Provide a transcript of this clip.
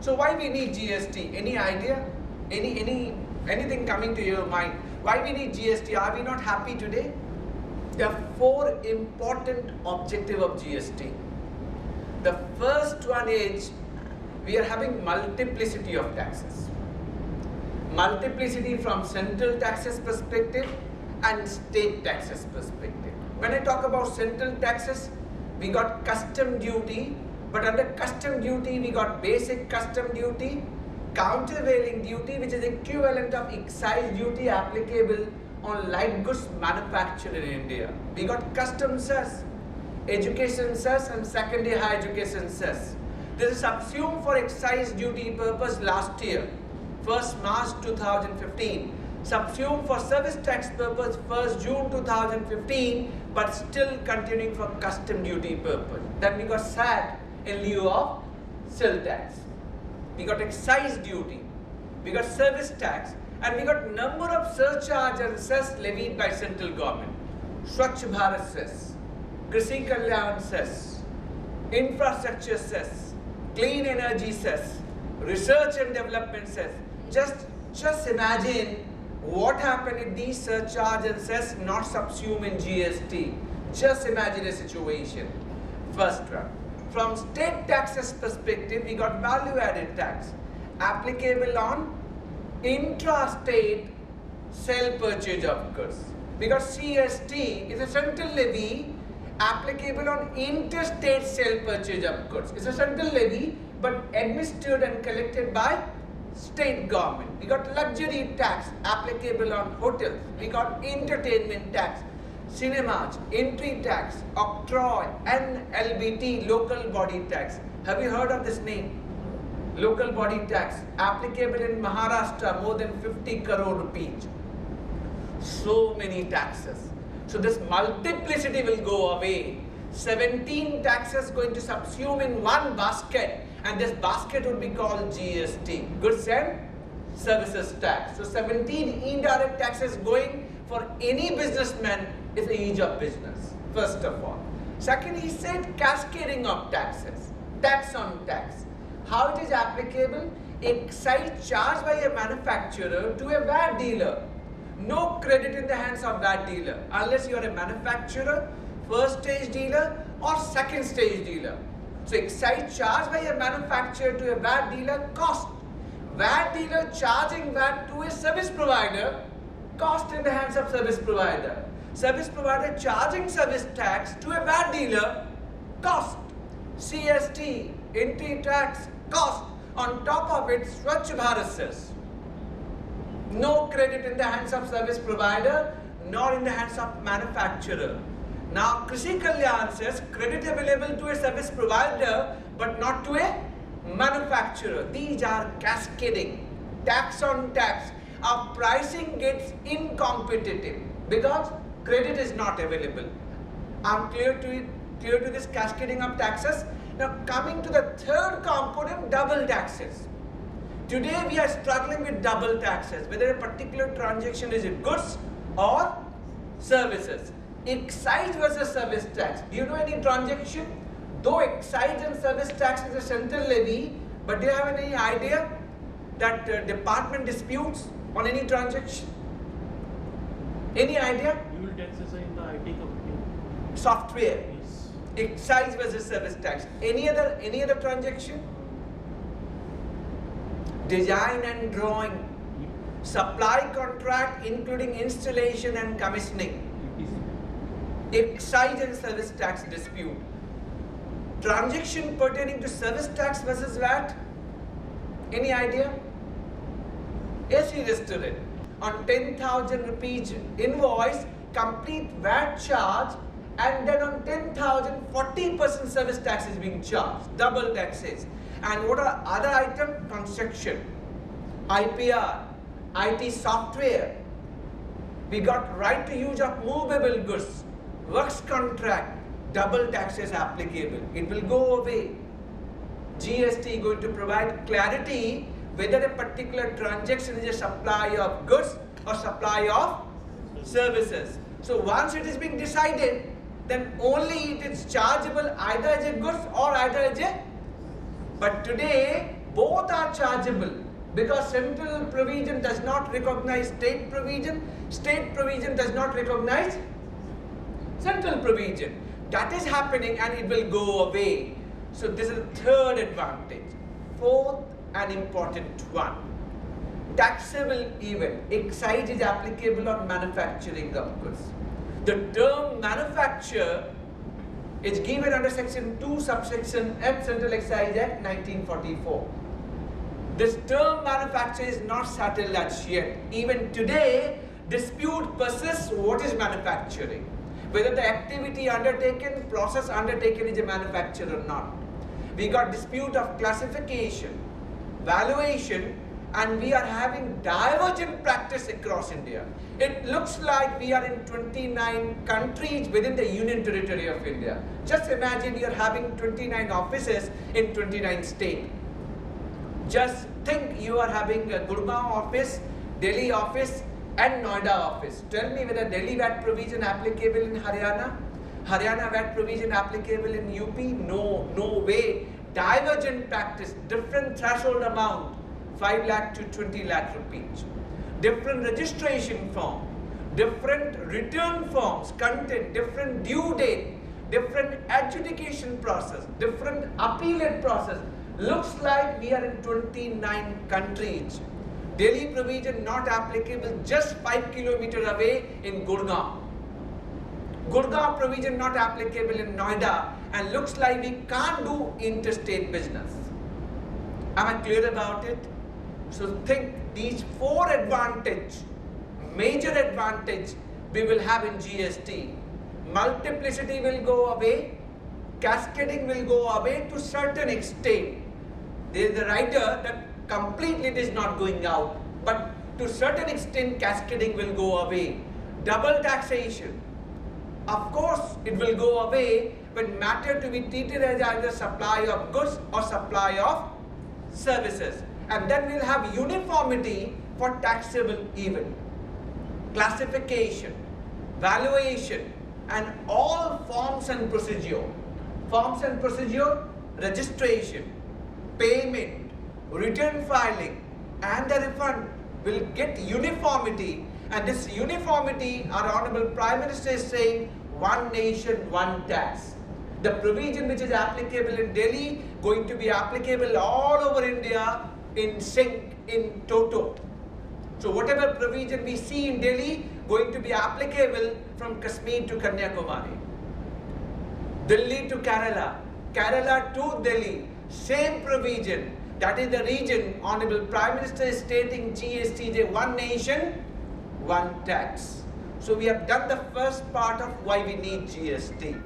So why we need GST? Any idea? Anything coming to your mind? Why we need GST? Are we not happy today? There are 4 important objectives of GST. The first one is we are having multiplicity of taxes. Multiplicity from central taxes perspective and state taxes perspective. When I talk about central taxes, we got custom duty, but under custom duty we got basic custom duty, countervailing duty, which is equivalent of excise duty applicable on light goods manufactured in India. We got custom cess, education cess and secondary higher education cess. This is subsumed for excise duty purpose last year, 1st March 2015. Subsumed for service tax purpose 1st June 2015, but still continuing for custom duty purpose. Then we got SAT in lieu of sale tax. We got excise duty, we got service tax, and we got number of surcharge and cess levied by central government. Swachh Bharat cess, Krishi Kalyan cess, infrastructure cess, clean energy cess, research and development cess. Just imagine what happened if these surcharge and cess not subsumed in GST. Just imagine a situation. First one. From state taxes perspective, we got value added tax applicable on intra-state sale purchase of goods. We got CST is a central levy applicable on interstate sale purchase of goods. It's a central levy but administered and collected by state government. We got luxury tax applicable on hotels. We got entertainment tax, cinemas, entry tax, octroi, and LBT, local body tax. Have you heard of this name? Local body tax applicable in Maharashtra, more than 50 crore rupees. So many taxes. So this multiplicity will go away. 17 taxes going to subsume in one basket, and this basket would be called GST, goods and services tax. So 17 indirect taxes going for any businessman is the ease of business, first of all. Second, he said cascading of taxes, tax on tax. How it is applicable? Excise charged by a manufacturer to a VAT dealer. No credit in the hands of VAT dealer unless you are a manufacturer, first stage dealer or second stage dealer. So excise charged by a manufacturer to a VAT dealer, cost. VAT dealer charging VAT to a service provider, cost in the hands of service provider. Service provider charging service tax to a VAT dealer, cost. CST, entry tax, cost. On top of it, Swachh Bharat cess. No credit in the hands of service provider, nor in the hands of manufacturer. Now, Krishi Kalyan says credit available to a service provider, but not to a manufacturer. These are cascading, tax on tax. Our pricing gets incompetitive because credit is not available. I'm clear to this cascading of taxes. Now, coming to the third component, double taxes. Today we are struggling with double taxes, whether a particular transaction is goods or services. Excise versus service tax. Do you know any transaction? Though excise and service tax is a central levy, but do you have any idea that department disputes on any transaction? Any idea? You will taxes in the IT company. Software. Yes. Excise versus service tax. Any other transaction? Design and drawing. Supply contract including installation and commissioning. Excise and service tax dispute. Transaction pertaining to service tax versus VAT. Any idea? AC restaurant. On 10,000 rupees invoice, complete VAT charge, and then on 10,000, 40% service tax is being charged. Double taxes. And what are other items? Construction, IPR, IT software. We got right to use of movable goods, works contract, double taxes applicable. It will go away. GST going to provide clarity whether a particular transaction is a supply of goods or supply of services. So once it is being decided, then only it is chargeable either as a goods or either as a. But today both are chargeable because central provision does not recognize state provision does not recognize central provision. That is happening and it will go away. So this is the third advantage. Fourth and important one. Taxable event. Excise is applicable on manufacturing of goods. The term manufacture is given under section 2 subsection F Central Excise Act 1944. This term manufacture is not settled as yet. Even today, dispute persists what is manufacturing. Whether the activity undertaken, process undertaken is a manufacture or not. We got dispute of classification, valuation, and we are having divergent practice across India. It looks like we are in 29 countries within the Union Territory of India. Just imagine you are having 29 offices in 29 states. Just think you are having a Gurgaon office, Delhi office, and Noida office. Tell me whether Delhi VAT provision applicable in Haryana? Haryana VAT provision applicable in UP? No way. Divergent practice, different threshold amount. 5 lakh to 20 lakh rupees. Different registration form, different return forms, content, different due date, different adjudication process, different appellate process. Looks like we are in 29 countries. Delhi provision not applicable just 5 kilometers away in Gurgaon. Gurgaon provision not applicable in Noida, and looks like we can't do interstate business. Am I clear about it? So think these 4 advantage, major advantage we will have in GST. Multiplicity will go away, cascading will go away to certain extent. There is a rider that completely it is not going out, but to certain extent cascading will go away. Double taxation, of course it will go away when matter to be treated as either supply of goods or supply of services. And then we'll have uniformity for taxable event. Classification, valuation, and all forms and procedure. Forms and procedure, registration, payment, return filing, and the refund will get uniformity. And this uniformity, our Honorable Prime Minister is saying, one nation, one tax. The provision which is applicable in Delhi, going to be applicable all over India, in sync, in toto. So whatever provision we see in Delhi, going to be applicable from Kashmir to Kanyakumari, Delhi to Kerala, Kerala to Delhi, same provision. That is the region Honorable Prime Minister is stating GST is a one nation, one tax. So we have done the first part of why we need GST.